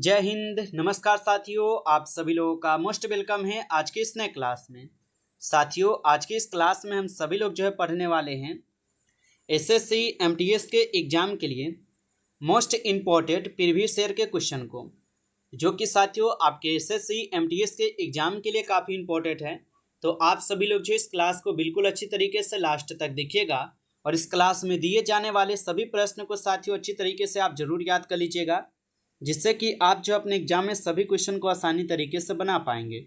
जय हिंद। नमस्कार साथियों, आप सभी लोगों का मोस्ट वेलकम है आज के इस नए क्लास में। साथियों, आज के इस क्लास में हम सभी लोग पढ़ने वाले हैं एसएससी एमटीएस के एग्ज़ाम के लिए मोस्ट इम्पॉर्टेंट प्रीवियस ईयर के क्वेश्चन को, जो कि साथियों आपके एसएससी एमटीएस के एग्ज़ाम के लिए काफ़ी इम्पोर्टेंट है। तो आप सभी लोग इस क्लास को बिल्कुल अच्छी तरीके से लास्ट तक देखिएगा और इस क्लास में दिए जाने वाले सभी प्रश्न को साथियों अच्छी तरीके से आप जरूर याद कर लीजिएगा, जिससे कि आप अपने एग्जाम में सभी क्वेश्चन को आसानी तरीके से बना पाएंगे।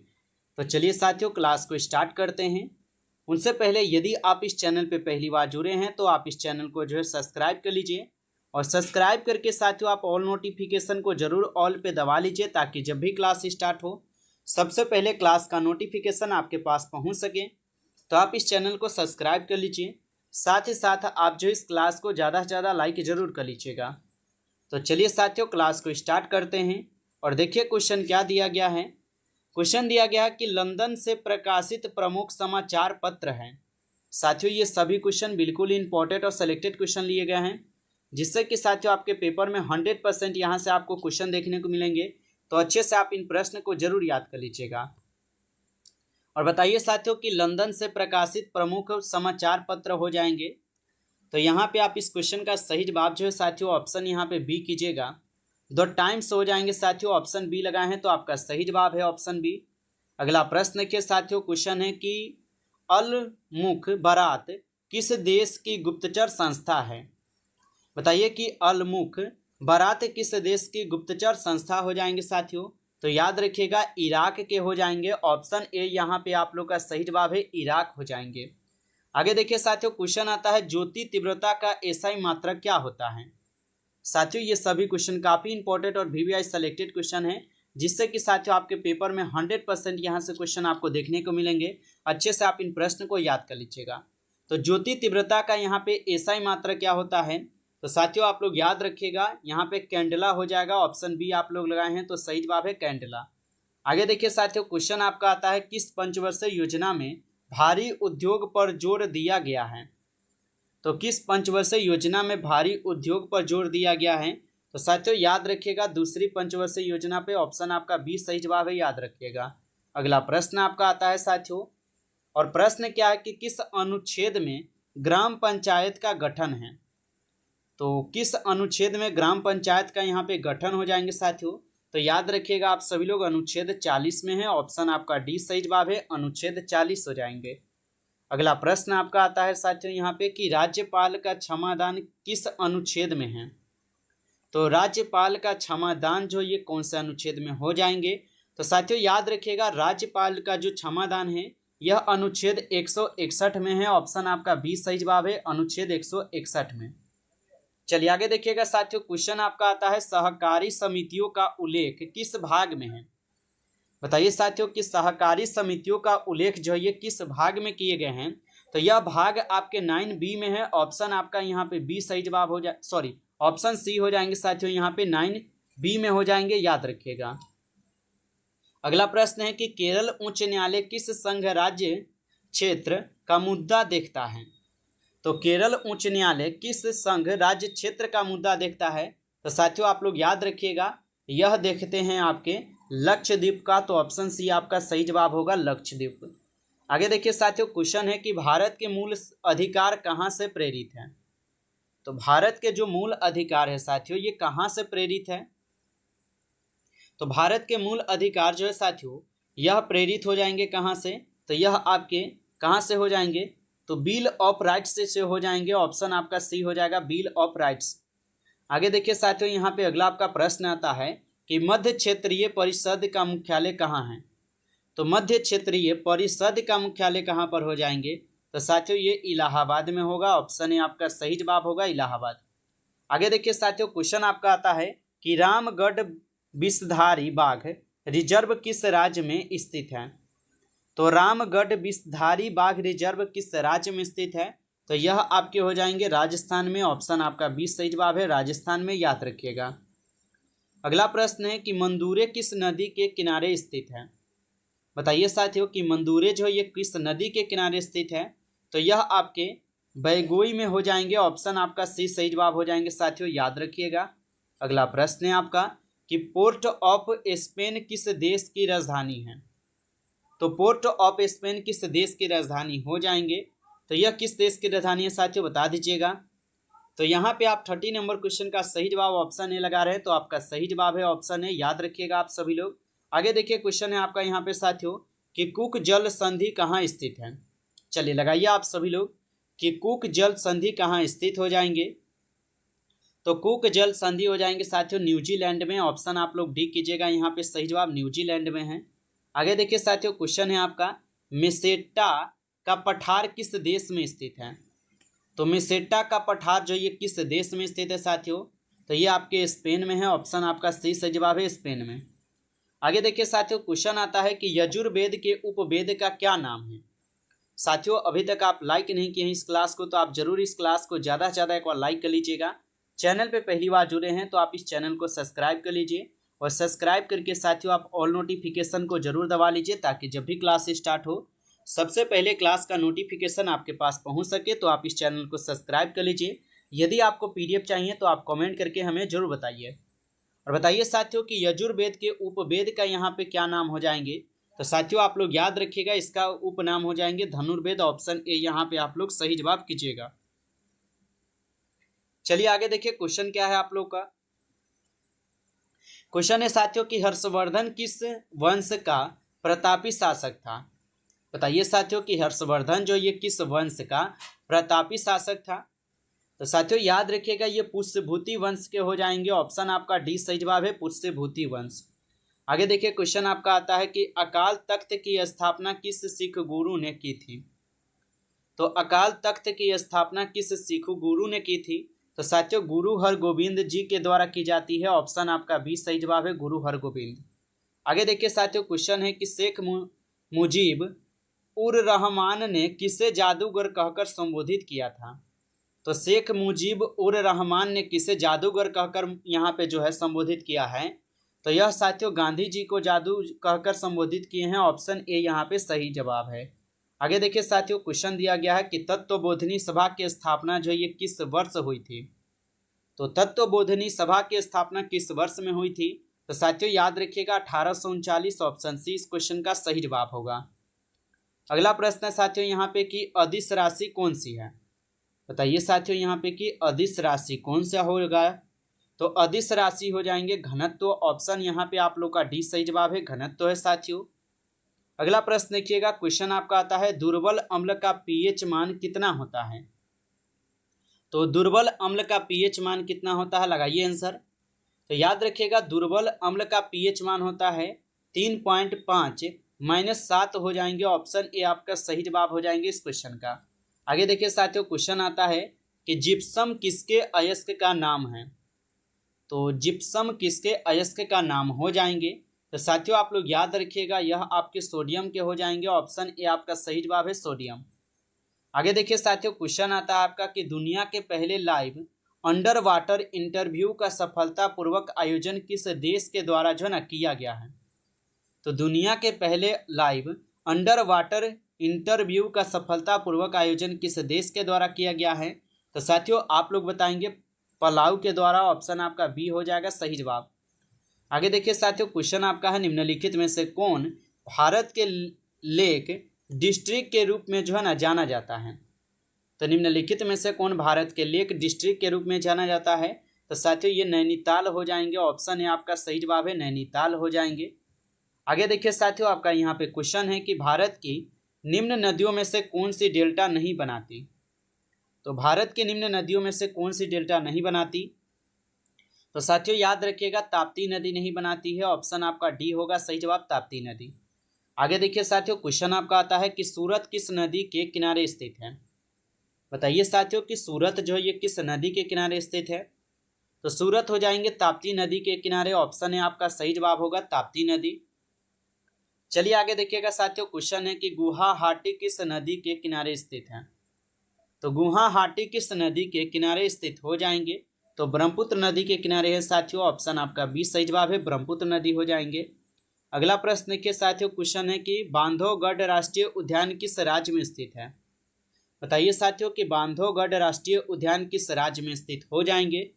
तो चलिए साथियों, क्लास को स्टार्ट करते हैं। उनसे पहले यदि आप इस चैनल पे पहली बार जुड़े हैं तो आप इस चैनल को सब्सक्राइब कर लीजिए और सब्सक्राइब करके साथियों आप ऑल नोटिफिकेशन को जरूर ऑल पे दबा लीजिए, ताकि जब भी क्लास स्टार्ट हो सबसे पहले क्लास का नोटिफिकेशन आपके पास पहुँच सके। तो आप इस चैनल को सब्सक्राइब कर लीजिए, साथ ही साथ आप इस क्लास को ज़्यादा से ज़्यादा लाइक जरूर कर लीजिएगा। तो चलिए साथियों, क्लास को स्टार्ट करते हैं और देखिए क्वेश्चन क्या दिया गया है। क्वेश्चन दिया गया है कि लंदन से प्रकाशित प्रमुख समाचार पत्र हैं। साथियों, ये सभी क्वेश्चन बिल्कुल इंपॉर्टेंट और सेलेक्टेड क्वेश्चन लिए गए हैं, जिससे कि साथियों आपके पेपर में 100% यहाँ से आपको क्वेश्चन देखने को मिलेंगे। तो अच्छे से आप इन प्रश्न को जरूर याद कर लीजिएगा और बताइए साथियों कि लंदन से प्रकाशित प्रमुख समाचार पत्र हो जाएंगे। तो यहाँ पे आप इस क्वेश्चन का सही जवाब साथियों ऑप्शन यहाँ पे बी कीजिएगा। 2 टाइम्स हो जाएंगे साथियों, ऑप्शन बी लगाए हैं तो आपका सही जवाब है ऑप्शन बी। अगला प्रश्न देखिए साथियों, क्वेश्चन है कि अल मुख बारात किस देश की गुप्तचर संस्था है। बताइए कि अल मुख बारात किस देश की गुप्तचर संस्था हो जाएंगे साथियों। तो याद रखिएगा इराक के हो जाएंगे। ऑप्शन ए यहाँ पे आप लोग का सही जवाब है, इराक हो जाएंगे। आगे देखिए साथियों, क्वेश्चन आता है ज्योति तीव्रता का एसआई मात्रक क्या होता है। साथियों, ये सभी क्वेश्चन काफ़ी इंपॉर्टेंट और वीवीआई सेलेक्टेड क्वेश्चन है, जिससे कि साथियों आपके पेपर में 100% यहाँ से क्वेश्चन आपको देखने को मिलेंगे। अच्छे से आप इन प्रश्न को याद कर लीजिएगा। तो ज्योति तीव्रता का यहाँ पे एसआई मात्रक क्या होता है, तो साथियों आप लोग याद रखिएगा यहाँ पे कैंडला हो जाएगा। ऑप्शन बी आप लोग लगाए हैं तो सही जवाब है कैंडला। आगे देखिए साथियों, क्वेश्चन आपका आता है किस पंचवर्षीय योजना में भारी उद्योग पर जोर दिया गया है। तो किस पंचवर्षीय योजना में भारी उद्योग पर जोर दिया गया है। तो साथियों याद रखिएगा दूसरी पंचवर्षीय योजना पे। ऑप्शन आपका बी सही जवाब है, याद रखिएगा। अगला प्रश्न आपका आता है साथियों, और प्रश्न क्या है कि किस अनुच्छेद में ग्राम पंचायत का गठन है। तो किस अनुच्छेद में ग्राम पंचायत का यहाँ पे गठन हो जाएंगे साथियों। तो याद रखिएगा आप सभी लोग अनुच्छेद 40 में है। ऑप्शन आपका डी सही जवाब है, अनुच्छेद 40 हो जाएंगे। अगला प्रश्न आपका आता है साथियों यहाँ पे कि राज्यपाल का क्षमादान किस अनुच्छेद में है। तो राज्यपाल का क्षमादान ये कौन से अनुच्छेद में हो जाएंगे। तो साथियों याद रखिएगा राज्यपाल का जो क्षमादान है यह अनुच्छेद 161 में है। ऑप्शन आपका बी सही जवाब है, अनुच्छेद 161 में। चलिए आगे देखिएगा साथियों, क्वेश्चन आपका आता है सहकारी समितियों का उल्लेख किस भाग में है। बताइए साथियों कि सहकारी समितियों का उल्लेख ये किस भाग में किए गए हैं। तो यह भाग आपके 9B में है। ऑप्शन आपका यहाँ पे बी सही जवाब हो जाए, सॉरी ऑप्शन सी हो जाएंगे साथियों, यहाँ पे 9B में हो जाएंगे, याद रखिएगा। अगला प्रश्न है कि केरल उच्च न्यायालय किस संघ राज्य क्षेत्र का मुद्दा देखता है। तो केरल उच्च न्यायालय किस संघ राज्य क्षेत्र का मुद्दा देखता है। तो साथियों आप लोग याद रखिएगा यह देखते हैं आपके लक्षद्वीप का। तो ऑप्शन सी आपका सही जवाब होगा, लक्षद्वीप। आगे देखिए साथियों, क्वेश्चन है कि भारत के मूल अधिकार कहाँ से प्रेरित है। तो भारत के जो मूल अधिकार है साथियों ये कहाँ से प्रेरित है। तो भारत के मूल अधिकार है साथियों यह प्रेरित हो जाएंगे कहाँ से। तो यह आपके कहाँ से हो जाएंगे, तो बिल ऑफ राइट्स से हो जाएंगे। ऑप्शन आपका सी हो जाएगा, बिल ऑफ राइट्स। आगे देखिए साथियों, यहाँ पे अगला आपका प्रश्न आता है कि मध्य क्षेत्रीय परिषद का मुख्यालय कहाँ है। तो मध्य क्षेत्रीय परिषद का मुख्यालय कहाँ पर हो जाएंगे। तो साथियों ये इलाहाबाद में होगा। ऑप्शन ए आपका सही जवाब होगा, इलाहाबाद। आगे देखिए साथियों, क्वेश्चन आपका आता है कि रामगढ़ विषधारी बाघ रिजर्व किस राज्य में स्थित है। तो रामगढ़ विषधारी बाघ रिजर्व किस राज्य में स्थित है। तो यह आपके हो जाएंगे राजस्थान में। ऑप्शन आपका बी सही जवाब है, राजस्थान में, याद रखिएगा। अगला प्रश्न है कि मंदूरे किस नदी के किनारे स्थित है। बताइए साथियों कि मंदूरे ये किस नदी के किनारे स्थित है। तो यह आपके बैगोई में हो जाएंगे। ऑप्शन आपका सी सही जवाब हो जाएंगे साथियों, याद रखिएगा। अगला प्रश्न है आपका कि पोर्ट ऑफ स्पेन किस देश की राजधानी है। तो पोर्ट ऑफ स्पेन किस देश की राजधानी हो जाएंगे, तो यह किस देश की राजधानी है साथियों, बता दीजिएगा। तो यहाँ पे आप 30 नंबर क्वेश्चन का सही जवाब ऑप्शन ए लगा रहे हैं, तो आपका सही जवाब है ऑप्शन ए, याद रखिएगा आप सभी लोग। आगे देखिए क्वेश्चन है आपका यहाँ पे साथियों कि कुक जल संधि कहाँ स्थित है। चलिए लगाइए आप सभी लोग कि कुक जल संधि कहाँ स्थित हो जाएंगे। तो कुक जल संधि हो जाएंगे साथियों न्यूजीलैंड में, ऑप्शन आप लोग डी कीजिएगा, यहाँ पे सही जवाब न्यूजीलैंड में है। आगे देखिए साथियों क्वेश्चन है आपका मेसेटा का पठार किस देश में स्थित है। तो मेसेटा का पठार जो ये किस देश में स्थित है साथियों, तो ये आपके स्पेन में है, ऑप्शन आपका सही जवाब है स्पेन में। आगे देखिए साथियों क्वेश्चन आता है कि यजुर्वेद के उपवेद का क्या नाम है। साथियों अभी तक आप लाइक नहीं किए हैं इस क्लास को, तो आप जरूर इस क्लास को ज़्यादा से ज़्यादा एक बार लाइक कर लीजिएगा। चैनल पे पहली बार जुड़े हैं तो आप इस चैनल को सब्सक्राइब कर लीजिए, और सब्सक्राइब करके साथियों आप ऑल नोटिफिकेशन को जरूर दबा लीजिए, ताकि जब भी क्लास स्टार्ट हो सबसे पहले क्लास का नोटिफिकेशन आपके पास पहुंच सके। तो आप इस चैनल को सब्सक्राइब कर लीजिए। यदि आपको पीडीएफ चाहिए तो आप कमेंट करके हमें जरूर बताइए। और बताइए साथियों कि यजुर्वेद के उपवेद का यहाँ पे क्या नाम हो जाएंगे। तो साथियों आप लोग याद रखिएगा इसका उपनाम हो जाएंगे धनुर्वेद, ऑप्शन ए यहाँ पे आप लोग सही जवाब कीजिएगा। चलिए आगे देखिए क्वेश्चन क्या है आप लोग का। क्वेश्चन है साथियों कि हर्षवर्धन किस वंश का प्रतापी शासक था। बताइए साथियों कि हर्षवर्धन जो ये किस वंश का प्रतापी शासक था। तो साथियों याद रखिएगा ये पुष्यभूति वंश के हो जाएंगे, ऑप्शन आपका डी सही जवाब है पुष्यभूति वंश। आगे देखिए क्वेश्चन आपका आता है कि अकाल तख्त की स्थापना किस सिख गुरु ने की थी। तो अकाल तख्त की स्थापना किस सिख गुरु ने की थी। तो साथियों गुरु हरगोविंद जी के द्वारा की जाती है, ऑप्शन आपका बी सही जवाब है गुरु हरगोविंद। आगे देखिए साथियों क्वेश्चन है कि शेख मुजीब उर रहमान ने किसे जादूगर कहकर संबोधित किया था। तो शेख मुजीब उर रहमान ने किसे जादूगर कहकर यहाँ पे जो है संबोधित किया है। तो यह साथियों गांधी जी को जादू कहकर संबोधित किए हैं, ऑप्शन ए यहाँ पे सही जवाब है। आगे देखिए साथियों क्वेश्चन दिया गया है कि तत्वबोधिनी सभा की स्थापना जो ये किस वर्ष हुई थी। तो तत्वबोधिनी सभा की स्थापना किस वर्ष में हुई थी। तो साथियों याद रखिएगा 1839, ऑप्शन सी इस क्वेश्चन का सही जवाब होगा। अगला प्रश्न है साथियों यहाँ पे कि अदिश राशि कौन सी है। बताइए साथियों यहाँ पे कि अदिश राशि कौन सा होगा। तो अदिश राशि हो जाएंगे घनत्व, ऑप्शन यहाँ पे आप लोग का डी सही जवाब है घनत्व है साथियों। अगला प्रश्न देखिएगा क्वेश्चन आपका आता है दुर्बल अम्ल का पीएच मान कितना होता है। तो दुर्बल अम्ल का पीएच मान कितना होता है, लगाइए आंसर। तो याद रखिएगा दुर्बल अम्ल का पीएच मान होता है 3.5 -7 हो जाएंगे, ऑप्शन ए आपका सही जवाब हो जाएंगे इस क्वेश्चन का। आगे देखिए साथियों क्वेश्चन आता है कि जिप्सम किसके अयस्क का नाम है। तो जिप्सम किसके अयस्क का नाम हो जाएंगे। तो साथियों आप लोग याद रखिएगा यह आपके सोडियम के हो जाएंगे, ऑप्शन ए आपका सही जवाब है सोडियम। आगे देखिए साथियों क्वेश्चन आता है आपका कि दुनिया के पहले लाइव अंडर वाटर इंटरव्यू का सफलतापूर्वक आयोजन किस देश के द्वारा जो है ना किया गया है। तो दुनिया के पहले लाइव अंडर वाटर इंटरव्यू का सफलतापूर्वक आयोजन किस देश के द्वारा किया गया है। तो साथियों आप लोग बताएंगे पलाऊ के द्वारा, ऑप्शन आपका बी हो जाएगा सही जवाब। आगे देखिए साथियों क्वेश्चन आपका है निम्नलिखित में से कौन भारत के लेक डिस्ट्रिक्ट के रूप में जो है ना जाना जाता है। तो निम्नलिखित में से कौन भारत के लेक डिस्ट्रिक्ट के रूप में जाना जाता है। तो साथियों ये नैनीताल हो जाएंगे, ऑप्शन है आपका सही जवाब है नैनीताल हो जाएंगे। आगे देखिए साथियों आपका यहाँ पे क्वेश्चन है कि भारत की निम्न नदियों में से कौन सी डेल्टा नहीं बनाती। तो भारत की निम्न नदियों में से कौन सी डेल्टा नहीं बनाती। तो साथियों याद रखिएगा ताप्ती नदी नहीं बनाती है, ऑप्शन आपका डी होगा सही जवाब ताप्ती नदी। आगे देखिए साथियों क्वेश्चन आपका आता है कि सूरत किस नदी के किनारे स्थित है। बताइए साथियों कि सूरत जो है ये किस नदी के किनारे स्थित है। तो सूरत हो जाएंगे ताप्ती नदी के किनारे, ऑप्शन है आपका सही जवाब होगा ताप्ती नदी। चलिए आगे देखिएगा साथियों क्वेश्चन है कि गुवाहाटी किस नदी के किनारे स्थित है। तो गुवाहाटी किस नदी के किनारे स्थित हो जाएंगे। तो ब्रह्मपुत्र नदी के किनारे है साथियों, ऑप्शन आपका बी सही जवाब है ब्रह्मपुत्र नदी हो जाएंगे। अगला प्रश्न देखिए साथियों क्वेश्चन है कि बांधवगढ़ राष्ट्रीय उद्यान किस राज्य में स्थित है। बताइए साथियों कि बांधवगढ़ राष्ट्रीय उद्यान किस राज्य में स्थित हो जाएंगे।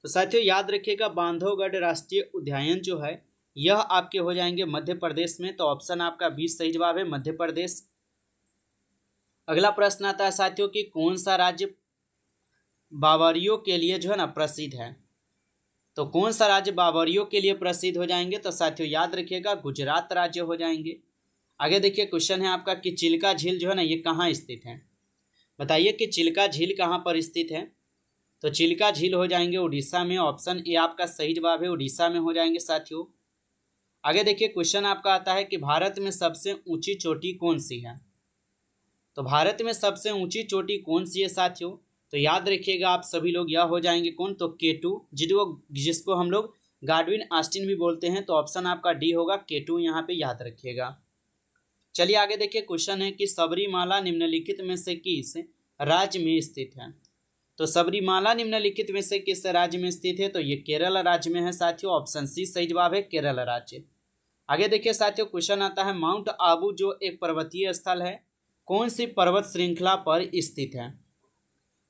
तो साथियों याद रखिएगा बांधवगढ़ राष्ट्रीय उद्यान जो है यह आपके हो जाएंगे मध्य प्रदेश में। तो ऑप्शन आपका 20 सही जवाब है, मध्य प्रदेश। अगला प्रश्न आता है साथियों कि कौन सा राज्य बावरियों के लिए जो है ना प्रसिद्ध है। तो कौन सा राज्य बावरियों के लिए प्रसिद्ध हो जाएंगे। तो साथियों याद रखिएगा गुजरात राज्य हो जाएंगे। आगे देखिए क्वेश्चन है आपका कि चिल्का झील जो है ना ये कहाँ स्थित है। बताइए कि चिल्का झील कहाँ पर स्थित है। तो चिल्का झील हो जाएंगे उड़ीसा में। ऑप्शन ए आपका सही जवाब है, उड़ीसा में हो जाएंगे साथियों। आगे देखिए क्वेश्चन आपका आता है कि भारत में सबसे ऊंची चोटी कौन सी है। तो भारत में सबसे ऊंची चोटी कौन सी है साथियों। तो याद रखिएगा आप सभी लोग, यह हो जाएंगे कौन, तो K2 जिसको हम लोग गाडविन ऑस्टिन भी बोलते हैं। तो ऑप्शन आपका डी होगा, K2 यहाँ पे याद रखिएगा। चलिए आगे देखिए क्वेश्चन है कि सबरीमाला निम्नलिखित में से किस राज्य में स्थित है। तो सबरीमाला निम्नलिखित में से किस राज्य में स्थित है। तो ये केरल राज्य में है साथियों। ऑप्शन सी सही जवाब है, केरल राज्य। आगे देखिए साथियों क्वेश्चन आता है माउंट आबू जो एक पर्वतीय स्थल है कौन सी पर्वत श्रृंखला पर स्थित है।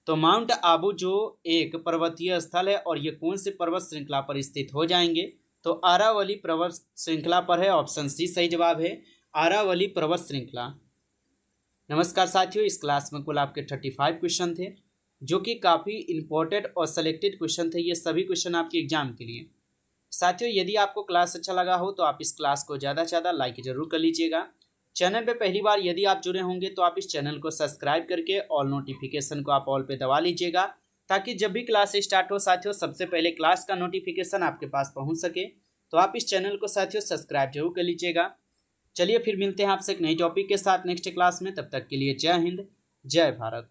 तो माउंट आबू जो एक पर्वतीय स्थल है और ये कौन सी पर्वत श्रृंखला पर स्थित हो जाएंगे। तो अरावली पर्वत श्रृंखला पर है। ऑप्शन सी सही जवाब है, अरावली पर्वत श्रृंखला। नमस्कार साथियों, इस क्लास में कुल आपके 35 क्वेश्चन थे जो कि काफ़ी इंपॉर्टेंट और सेलेक्टेड क्वेश्चन थे। ये सभी क्वेश्चन आपके एग्जाम के लिए। साथियों यदि आपको क्लास अच्छा लगा हो तो आप इस क्लास को ज़्यादा से ज़्यादा लाइक जरूर कर लीजिएगा। चैनल पे पहली बार यदि आप जुड़े होंगे तो आप इस चैनल को सब्सक्राइब करके ऑल नोटिफिकेशन को आप ऑल पे दबा लीजिएगा ताकि जब भी क्लास स्टार्ट हो साथियों सबसे पहले क्लास का नोटिफिकेशन आपके पास पहुंच सके। तो आप इस चैनल को साथियों सब्सक्राइब जरूर कर लीजिएगा। चलिए फिर मिलते हैं आपसे एक नई टॉपिक के साथ नेक्स्ट क्लास में। तब तक के लिए जय हिंद, जय भारत।